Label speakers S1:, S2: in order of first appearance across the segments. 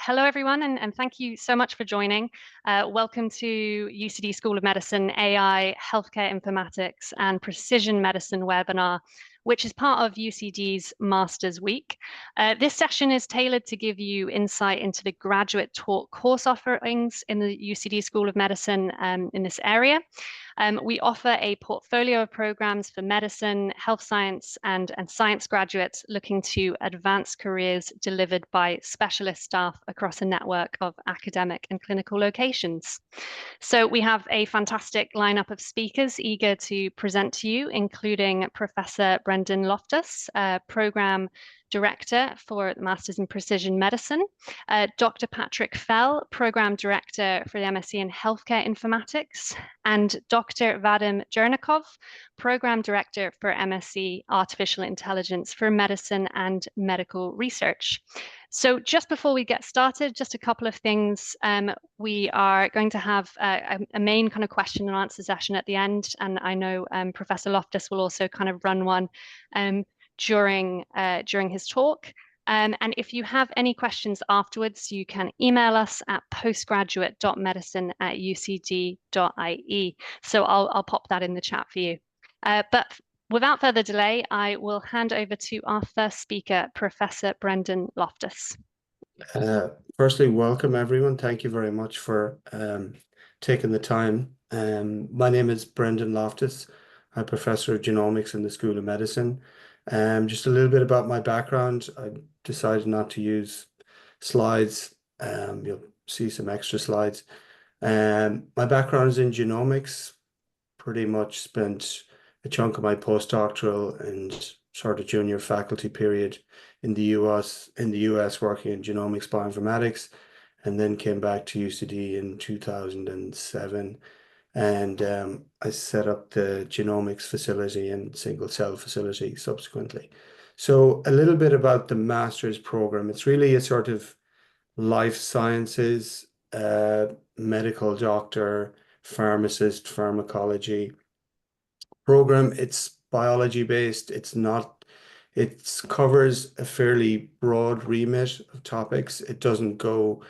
S1: Hello, everyone, and thank you so much for joining. Welcome to UCD School of Medicine AI Healthcare Informatics and Precision Medicine webinar, which is part of UCD's Masters Week. This session is tailored to give you insight into the graduate taught course offerings in the UCD School of Medicine in this area. We offer a portfolio of programs for medicine, health science, and science graduates looking to advance careers delivered by specialist staff across a network of academic and clinical locations. So we have a fantastic lineup of speakers eager to present to you, including Professor Brendan Loftus, Program Director for the Masters in Precision Medicine, Dr. Patrick Fell, Program Director for the MSc in Healthcare Informatics, and Dr. Vadim Jernikov, Program Director for MSc Artificial Intelligence for Medicine and Medical Research. So just before we get started, just a couple of things. We are going to have a main kind of question and answer session at the end, and I know Professor Loftus will also kind of run one during his talk. And if you have any questions afterwards, you can email us at postgraduate.medicine@ucd.ie. So I'll pop that in the chat for you. But without further delay, I will hand over to our first speaker, Professor Brendan Loftus.
S2: Firstly, welcome everyone. Thank you very much for taking the time. My name is Brendan Loftus. I'm a professor of genomics in the School of Medicine. Just a little bit about my background. I decided not to use slides. You'll see some extra slides. My background is in genomics. Pretty much spent a chunk of my postdoctoral and sort of junior faculty period in the US working in genomics bioinformatics, and then came back to UCD in 2007. And I set up the genomics facility and single cell facility subsequently. So a little bit about the master's program. It's really a sort of life sciences, medical doctor, pharmacist, pharmacology program. It's biology based. It covers a fairly broad remit of topics. It doesn't go,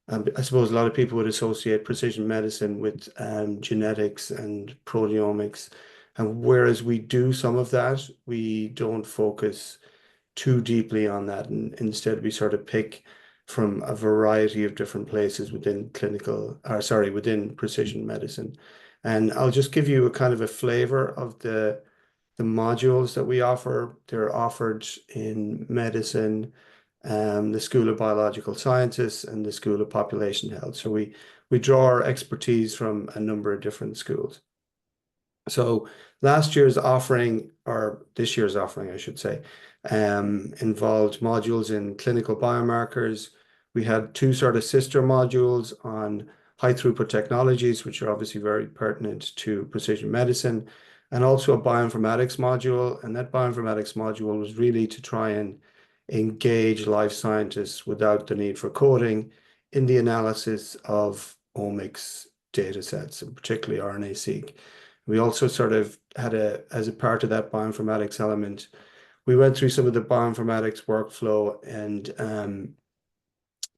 S2: I suppose a lot of people would associate precision medicine with genetics and proteomics. And whereas we do some of that, we don't focus too deeply on that. And instead we sort of pick from a variety of different places within within precision medicine. And I'll just give you a kind of a flavor of the modules that we offer. They're offered in medicine, the School of Biological Sciences, and the School of Population Health. So we draw our expertise from a number of different schools. So last year's offering, or this year's offering, I should say, involved modules in clinical biomarkers. We had two sort of sister modules on high throughput technologies, which are obviously very pertinent to precision medicine, and also a bioinformatics module. And that bioinformatics module was really to try and engage life scientists without the need for coding in the analysis of omics data sets, and particularly RNA-seq. We also sort of had as a part of that bioinformatics element, we went through some of the bioinformatics workflow and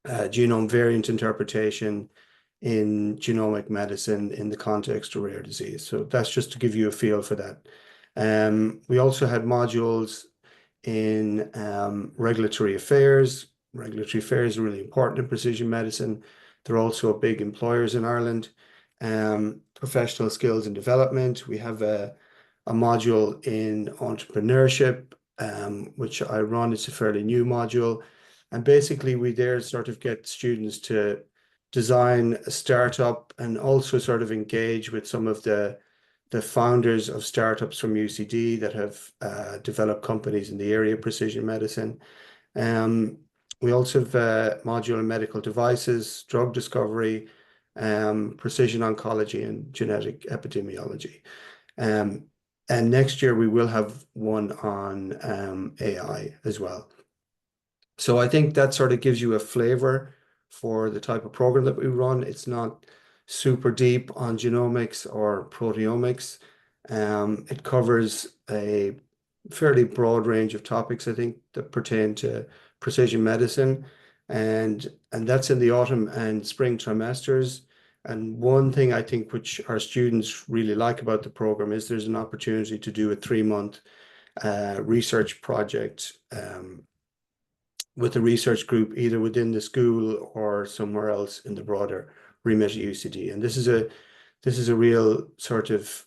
S2: genome variant interpretation in genomic medicine in the context of rare disease. So that's just to give you a feel for that. We also had modules in regulatory affairs. Regulatory affairs are really important in precision medicine. They're also big employers in Ireland. Professional skills and development. We have a module in entrepreneurship, which I run. It's a fairly new module. And basically we there sort of get students to design a startup and also sort of engage with some of the founders of startups from UCD that have developed companies in the area of precision medicine. We also have a module in medical devices, drug discovery, precision oncology, and genetic epidemiology. And next year we will have one on AI as well. So I think that sort of gives you a flavor for the type of program that we run. It's not super deep on genomics or proteomics. It covers a fairly broad range of topics, I think, that pertain to precision medicine. and that's in the autumn and spring trimesters. And one thing I think which our students really like about the program is there's an opportunity to do a 3-month research project with a research group either within the school or somewhere else in the broader remit of UCD. And this is a real sort of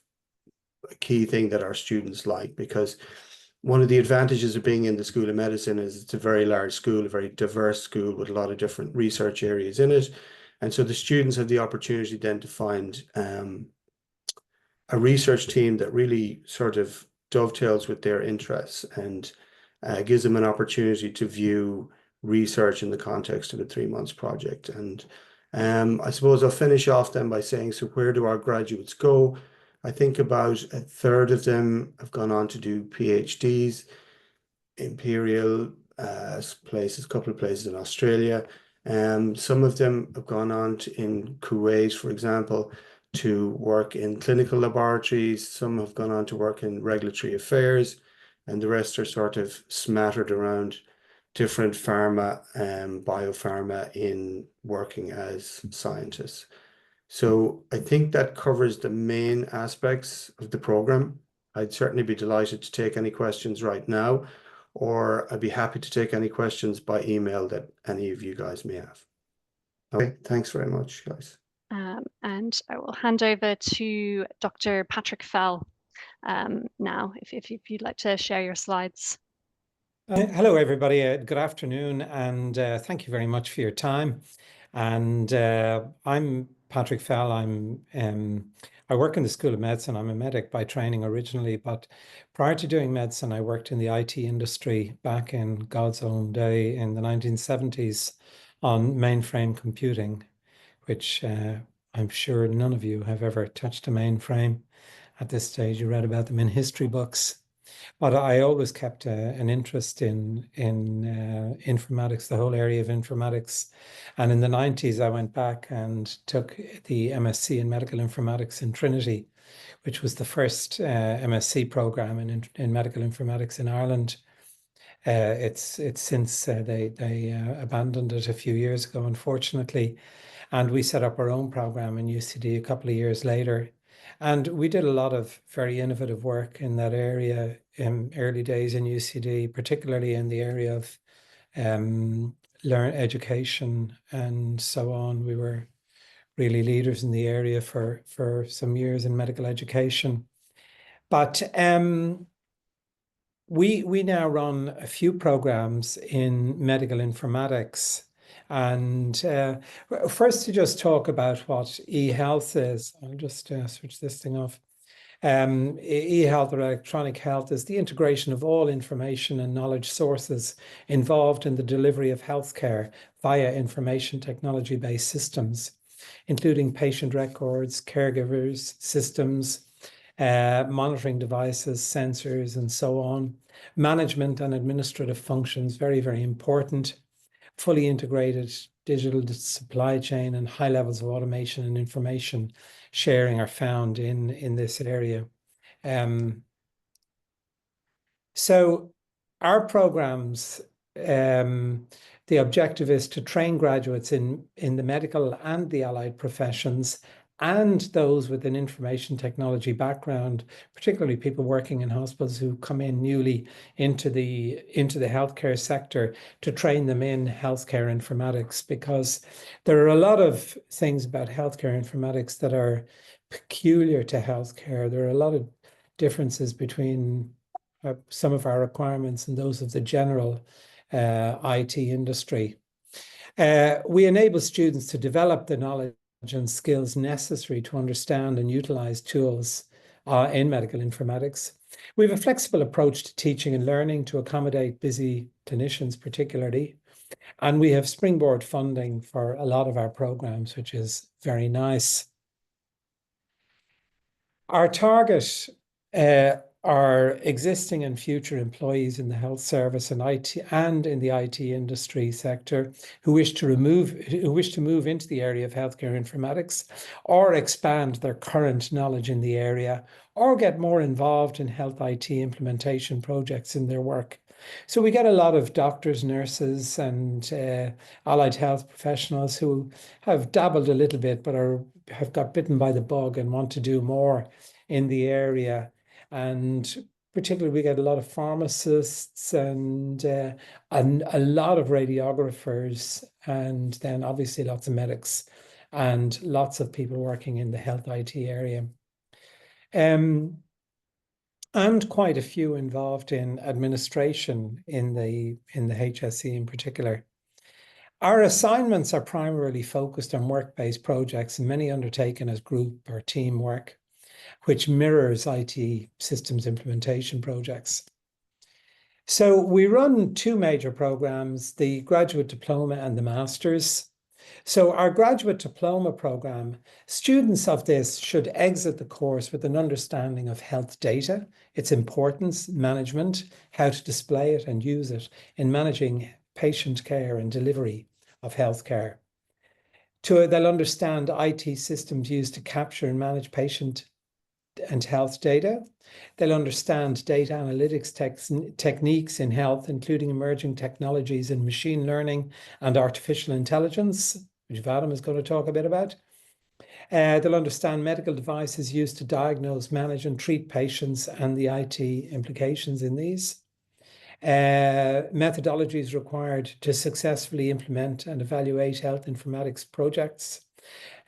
S2: key thing that our students like, because one of the advantages of being in the School of Medicine is it's a very large school, a very diverse school with a lot of different research areas in it. And so the students have the opportunity then to find a research team that really sort of dovetails with their interests and gives them an opportunity to view research in the context of a 3 months project. And I suppose I'll finish off then by saying, so where do our graduates go? I think about a third of them have gone on to do PhDs, Imperial places, a couple of places in Australia. Some of them have gone on to, in Kuwait, for example, to work in clinical laboratories. Some have gone on to work in regulatory affairs, and the rest are sort of smattered around different pharma and biopharma in working as scientists. So I think that covers the main aspects of the program. I'd certainly be delighted to take any questions right now, or I'd be happy to take any questions by email that any of you guys may have. Okay, thanks very much, guys.
S1: And I will hand over to Dr. Patrick Fell now, if you'd like to share your slides.
S3: Hello, everybody. Good afternoon, and thank you very much for your time. And I'm Patrick Fell. I work in the School of Medicine. I'm a medic by training originally, but prior to doing medicine, I worked in the IT industry back in God's own day in the 1970s on mainframe computing, which I'm sure none of you have ever touched a mainframe at this stage. You read about them in history books. But I always kept an interest in informatics, the whole area of informatics. And in the 90s, I went back and took the MSc in medical informatics in Trinity, which was the first MSc program in medical informatics in Ireland. It's since they abandoned it a few years ago, unfortunately. And we set up our own program in UCD a couple of years later. And we did a lot of very innovative work in that area in early days in UCD, particularly in the area of education and so on. We were really leaders in the area for some years in medical education. But we now run a few programs in medical informatics. And first to just talk about what e-health is. I'll just switch this thing off. E-health or electronic health is the integration of all information and knowledge sources involved in the delivery of healthcare via information technology-based systems, including patient records, caregivers, systems, monitoring devices, sensors, and so on. Management and administrative functions, very, very important. Fully integrated digital supply chain and high levels of automation and information sharing are found in this area. So our programs, the objective is to train graduates in the medical and the allied professions and those with an information technology background, particularly people working in hospitals who come in newly into the healthcare sector, to train them in healthcare informatics, because there are a lot of things about healthcare informatics that are peculiar to healthcare. There are a lot of differences between some of our requirements and those of the general IT industry. We enable students to develop the knowledge and skills necessary to understand and utilize tools in medical informatics. We have a flexible approach to teaching and learning to accommodate busy clinicians particularly. And we have springboard funding for a lot of our programs, which is very nice. Our target are existing and future employees in the health service and IT and in the IT industry sector who wish to move into the area of healthcare informatics, or expand their current knowledge in the area, or get more involved in health IT implementation projects in their work, So we get a lot of doctors, nurses, and allied health professionals who have dabbled a little bit, but have got bitten by the bug and want to do more in the area. And particularly, we get a lot of pharmacists and a lot of radiographers, and then obviously lots of medics and lots of people working in the health IT area. And quite a few involved in administration in the HSE in particular. Our assignments are primarily focused on work-based projects, and many undertaken as group or team work, which mirrors IT systems implementation projects. So we run two major programs, the graduate diploma and the master's. So our graduate diploma program, students of this should exit the course with an understanding of health data, its importance, management, how to display it and use it in managing patient care and delivery of healthcare. They'll understand IT systems used to capture and manage patient and health data. They'll understand data analytics techniques in health, including emerging technologies in machine learning and artificial intelligence, which Vadim is going to talk a bit about. They'll understand medical devices used to diagnose, manage, and treat patients and the IT implications in these. Methodologies required to successfully implement and evaluate health informatics projects.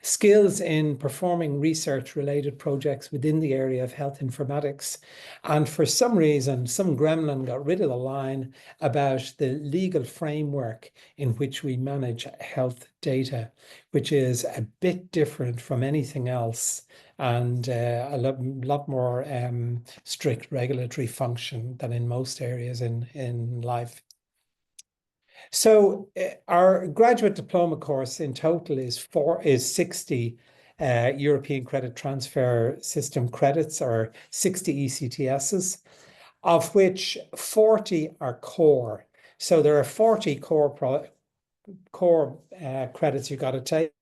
S3: Skills in performing research-related projects within the area of health informatics. And for some reason, some gremlin got rid of the line about the legal framework in which we manage health data, which is a bit different from anything else and a lot more strict regulatory function than in most areas in life. So our graduate diploma course in total is 60 European Credit Transfer System credits, or 60 ECTSs, of which 40 are core. So there are 40 core credits you've got to take: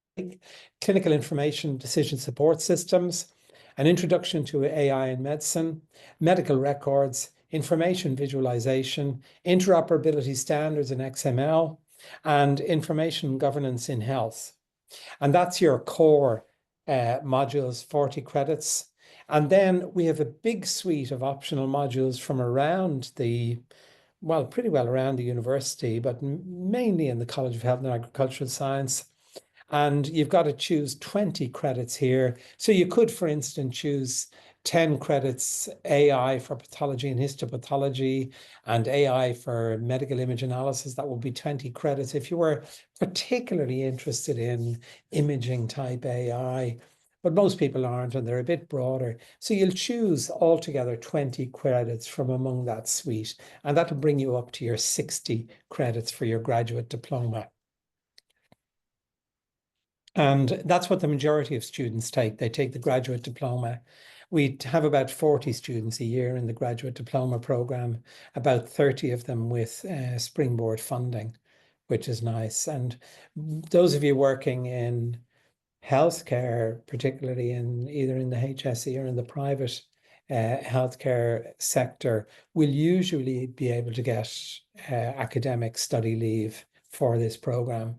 S3: clinical information decision support systems, an introduction to AI in medicine, medical records, information visualization, interoperability standards in XML, and information governance in health. And that's your core modules, 40 credits. And then we have a big suite of optional modules from around pretty well around the university, but mainly in the College of Health and Agricultural Science. And you've got to choose 20 credits here. So you could, for instance, choose 10 credits AI for pathology and histopathology and AI for medical image analysis. That would be 20 credits. If you were particularly interested in imaging type AI, but most people aren't, and they're a bit broader. So you'll choose altogether 20 credits from among that suite, and that will bring you up to your 60 credits for your graduate diploma. And that's what the majority of students take. They take the graduate diploma. We have about 40 students a year in the graduate diploma program, about 30 of them with Springboard funding, which is nice. And those of you working in healthcare, particularly either in the HSE or in the private healthcare sector, will usually be able to get academic study leave for this program.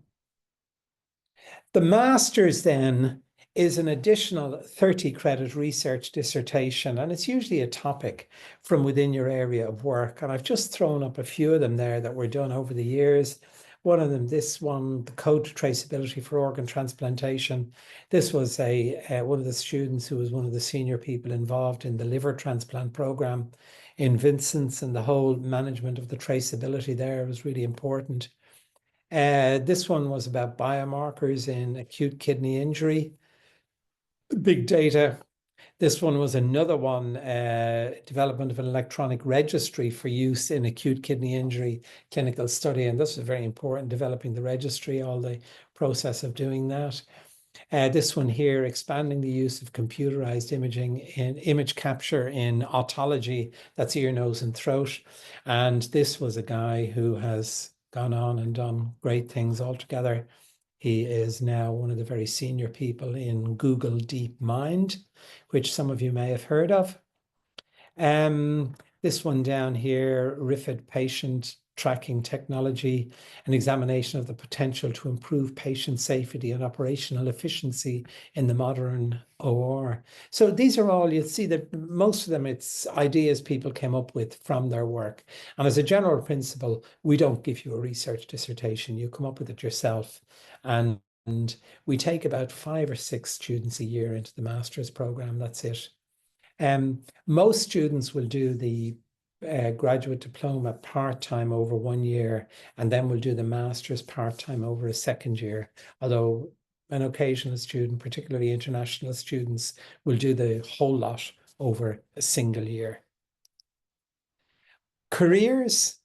S3: The master's then is an additional 30 credit research dissertation, and it's usually a topic from within your area of work. And I've just thrown up a few of them there that were done over the years. One of them, this one, the code to traceability for organ transplantation. This was one of the students who was one of the senior people involved in the liver transplant program in Vincent's, and the whole management of the traceability there was really important. This one was about biomarkers in acute kidney injury, big data. This one was another one, development of an electronic registry for use in acute kidney injury clinical study. And this was very important, developing the registry, all the process of doing that. This one here, expanding the use of computerized imaging in image capture in otology, that's ear, nose, and throat. And this was a guy who has gone on and done great things altogether. He is now one of the very senior people in Google DeepMind, which some of you may have heard of. This one down here, RIFID patient tracking technology, an examination of the potential to improve patient safety and operational efficiency in the modern OR. So these are all, you'll see that most of them, it's ideas people came up with from their work. And as a general principle, we don't give you a research dissertation. You come up with it yourself. And we take about 5 or 6 students a year into the master's program. That's it. Most students will do the graduate diploma part-time over 1 year, and then will do the master's part-time over a 2nd year. Although an occasional student, particularly international students, will do the whole lot over a single year. Careers.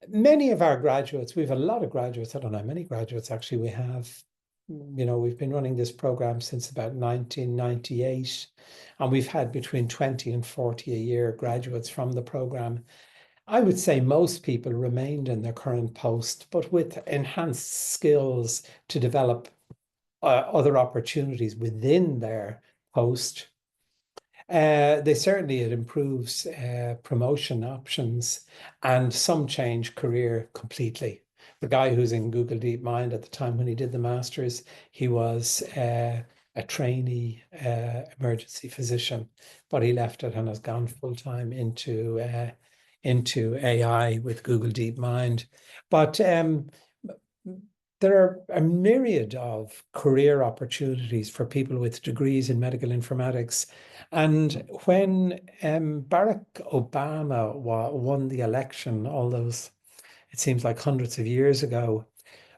S3: Many of our graduates, we have a lot of graduates, I don't know how many graduates actually we have. We've been running this program since about 1998, and we've had between 20 and 40 a year graduates from the program. I would say most people remained in their current post, but with enhanced skills to develop other opportunities within their post. It improves promotion options, and some change career completely. The guy who's in Google DeepMind at the time when he did the master's, he was a trainee emergency physician, but he left it and has gone full-time into AI with Google DeepMind. But there are a myriad of career opportunities for people with degrees in medical informatics. And when Barack Obama won the election, all those, it seems like hundreds of years ago,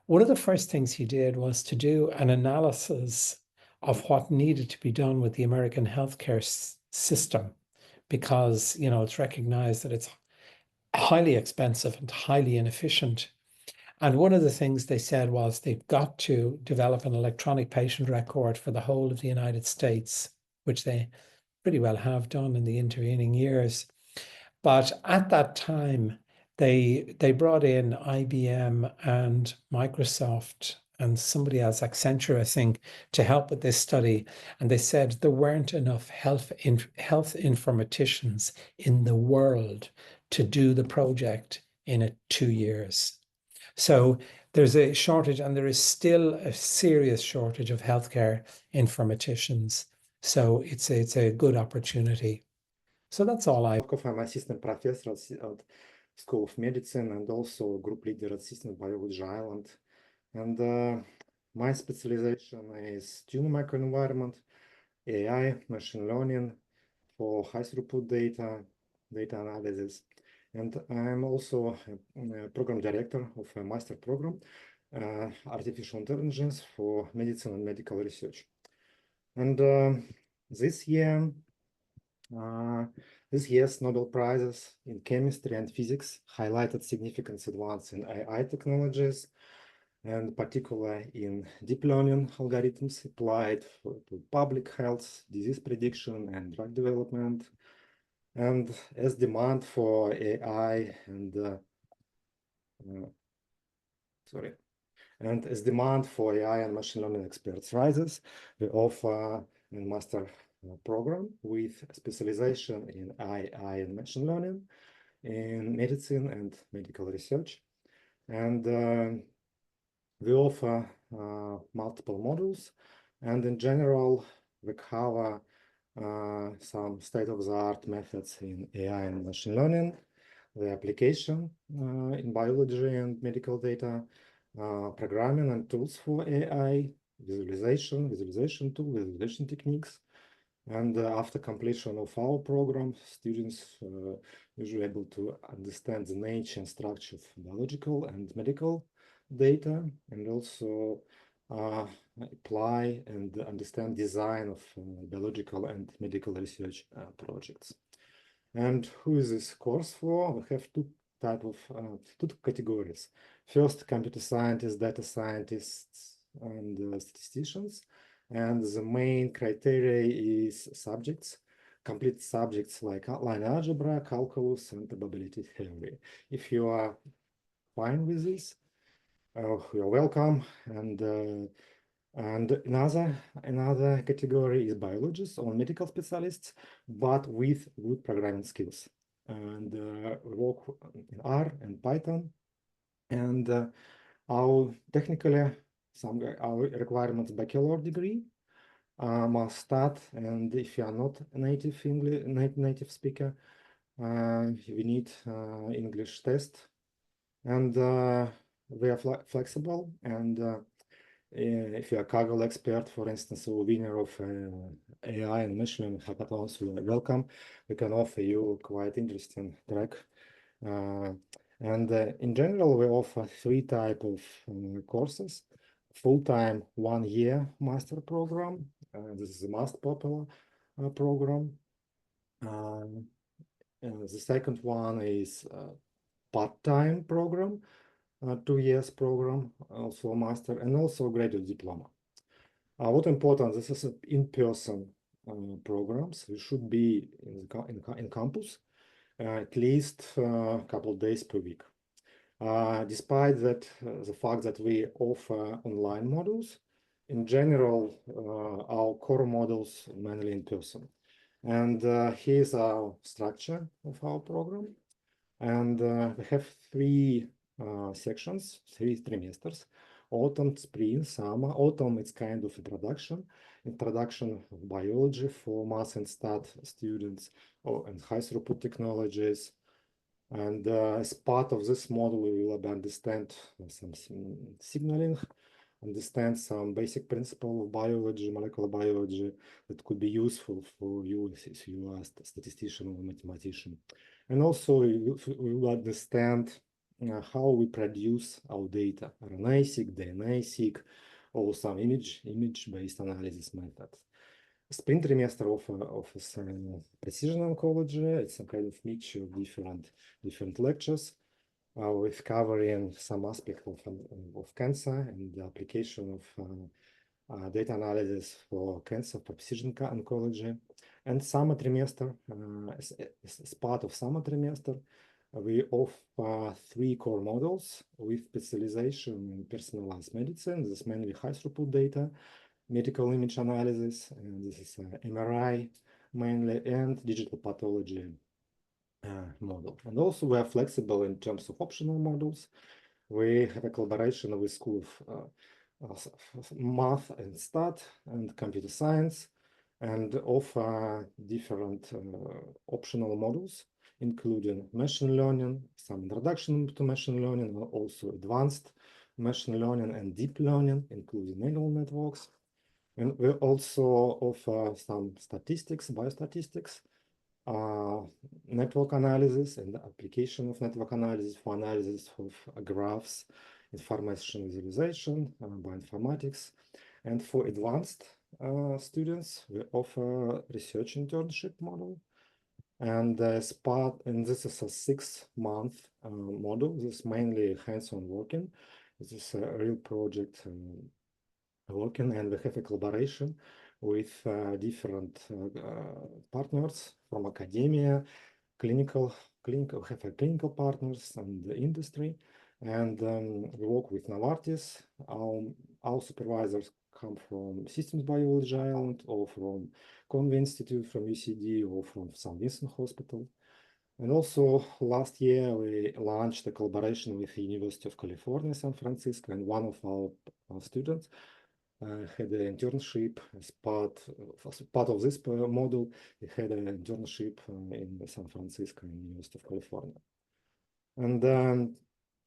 S3: one of the first things he did was to do an analysis of what needed to be done with the American healthcare system, because, it's recognized that it's highly expensive and highly inefficient. And one of the things they said was they've got to develop an electronic patient record for the whole of the United States, which they pretty well have done in the intervening years. But at that time, they brought in IBM and Microsoft and somebody else, Accenture, I think, to help with this study. And they said there weren't enough health informaticians in the world to do the project in 2 years. So there's a shortage, and there is still a serious shortage of healthcare informaticians. So it's a good opportunity. So that's all I'm
S4: assistant professor at School of Medicine and also group leader at Systems Biology Island. And my specialization is tumor microenvironment, AI, machine learning for high throughput data analysis. And I'm also a program director of a master program, artificial intelligence for medicine and medical research. And this year's Nobel Prizes in chemistry and physics highlighted significant advances in AI technologies, and particularly in deep learning algorithms applied to public health, disease prediction, and drug development. And as demand for AI and as demand for AI and machine learning experts rises, we offer a master program with specialization in AI and machine learning in medicine and medical research. And we offer multiple modules, and in general, we cover some state-of-the-art methods in AI and machine learning, the application in biology and medical data, programming and tools for AI, visualization tool, visualization techniques. And after completion of our program, students usually able to understand the nature and structure of biological and medical data, and also apply and understand design of biological and medical research projects. And who is this course for? We have two categories. First, computer scientists, data scientists, and statisticians. And the main criteria is subjects, complete subjects like line algebra, calculus, and probability theory. If you are fine with this, you're welcome. And another category is biologists or medical specialists, but with good programming skills. and we work in R and Python. And our technically, our requirements bachelor degree must start, and if you are not a native English native speaker, we need English test, and we are flexible. And if you are a Kaggle expert, for instance, or winner of AI and machine learning hackathons, you are welcome. We can offer you quite interesting track. And in general, we offer 3 types of courses: full-time 1-year master program. This is the most popular program. The second one is part-time program, 2 years program, also master, and also graduate diploma. What important, this is in-person programs. You should be in campus at least a couple of days per week. Despite that, the fact that we offer online modules, in general, our core modules mainly in person. And here's our structure of our program. And we have 3 sections, 3 trimesters: autumn, spring, summer. Autumn, it's kind of introduction of biology for math and stat students, and high throughput technologies. And as part of this model, we will understand some signaling, understand some basic principle of biology, molecular biology, that could be useful for you if you are a statistician or mathematician. And also we will understand how we produce our data: RNA-seq, DNA-seq, or some image-based analysis methods. Spring trimester offers precision oncology. It's some kind of mixture of different lectures with covering some aspect of cancer and the application of data analysis for cancer, for precision oncology. And summer trimester, as part of summer trimester, we offer 3 core models with specialization in personalized medicine. This is mainly high throughput data, medical image analysis, and this is MRI mainly, and digital pathology model. And also we are flexible in terms of optional models. We have a collaboration with School of Math and Stat and Computer Science, and offer different optional models, including machine learning, some introduction to machine learning, also advanced machine learning and deep learning, including neural networks. And we also offer some statistics, biostatistics, network analysis, and the application of network analysis for analysis of graphs, information visualization, bioinformatics. And for advanced students, we offer research internship model. And this is a 6-month model. This is mainly hands-on working. This is a real project working, and we have a collaboration with different partners from academia, clinical partners, and the industry. And we work with Novartis. Our supervisors come from Systems Biology Island, or from Conway Institute, from UCD, or from St. Vincent Hospital. And also last year, we launched a collaboration with the University of California, San Francisco, and one of our students had an internship as part of this model. We had an internship in San Francisco, in the University of California. And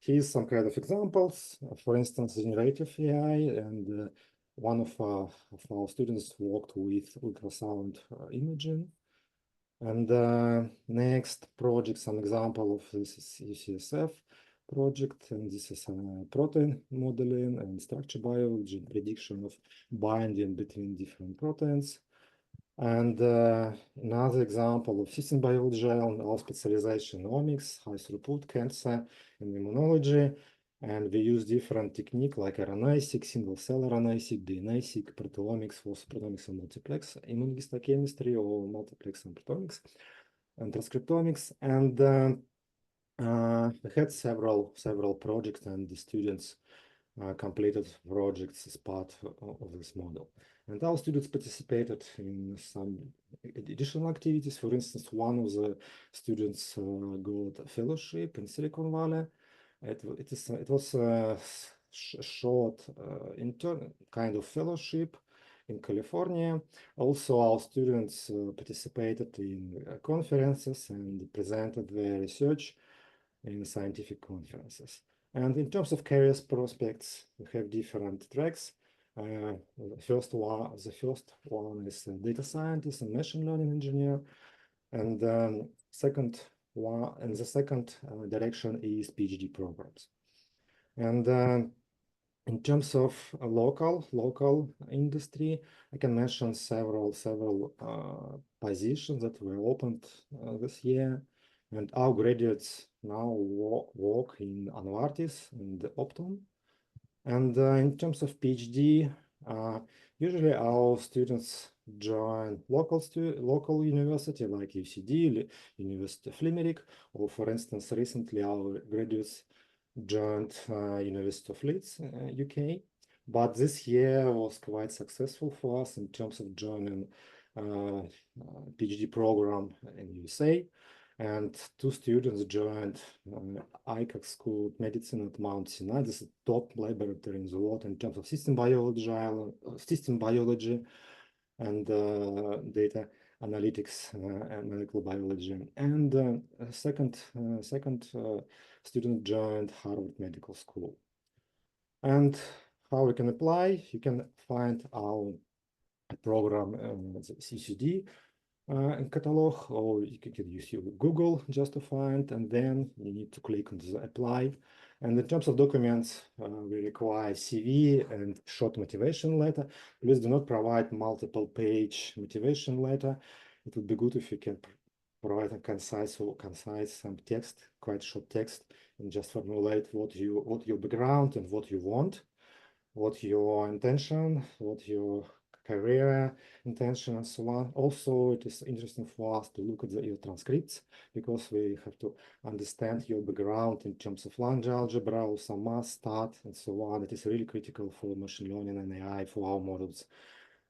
S4: here's some kind of examples. For instance, generative AI, and one of our students worked with ultrasound imaging. And next project, some example of this is UCSF project, and this is protein modeling and structure biology, prediction of binding between different proteins. And another example of system biology, and our specialization omics, high throughput, cancer, and immunology. And we use different technique like RNA-seq, single cell RNA-seq, DNA-seq, proteomics, proteomics and multiplex immunohistochemistry, or multiplex and proteomics and transcriptomics. And we had several projects, and the students completed projects as part of this model. And our students participated in some additional activities. For instance, one of the students got a fellowship in Silicon Valley. It was a short intern kind of fellowship in California. Also, our students participated in conferences and presented their research in scientific conferences. And in terms of career prospects, we have different tracks. The first one is data scientist and machine learning engineer, and the second direction is PhD programs. And in terms of local industry, I can mention several positions that were opened this year. And our graduates now work in Novartis and Optum. And in terms of PhD, usually our students join local university like UCD, University of Limerick, or for instance, recently our graduates joined University of Leeds, UK. But this year was quite successful for us in terms of joining PhD program in USA. And 2 students joined ICAC School of Medicine at Mount Sinai. This is the top laboratory in the world in terms of system biology and data analytics and molecular biology. And second student joined Harvard Medical School. And how we can apply? You can find our program the CCD catalog, or you can use your Google just to find, and then you need to click on the apply. And in terms of documents, we require CV and short motivation letter. Please do not provide multiple page motivation letter. It would be good if you can provide a concise some text, quite short text, and just formulate what your background and what you want, what your intention, what your career intention, and so on. Also, it is interesting for us to look at your transcripts, because we have to understand your background in terms of language algebra or some math, stat, and so on. It is really critical for machine learning and AI for our models.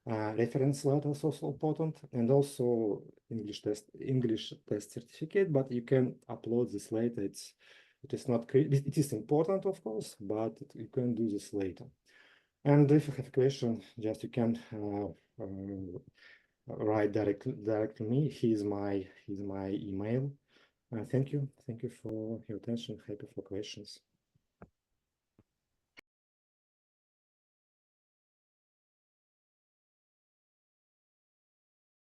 S4: Reference letter is also important, and also English test certificate, but you can upload this later. It is important, of course, but you can do this later. And if you have a question, just you can write directly to me. Here's my email. Thank you for your attention. Happy for questions.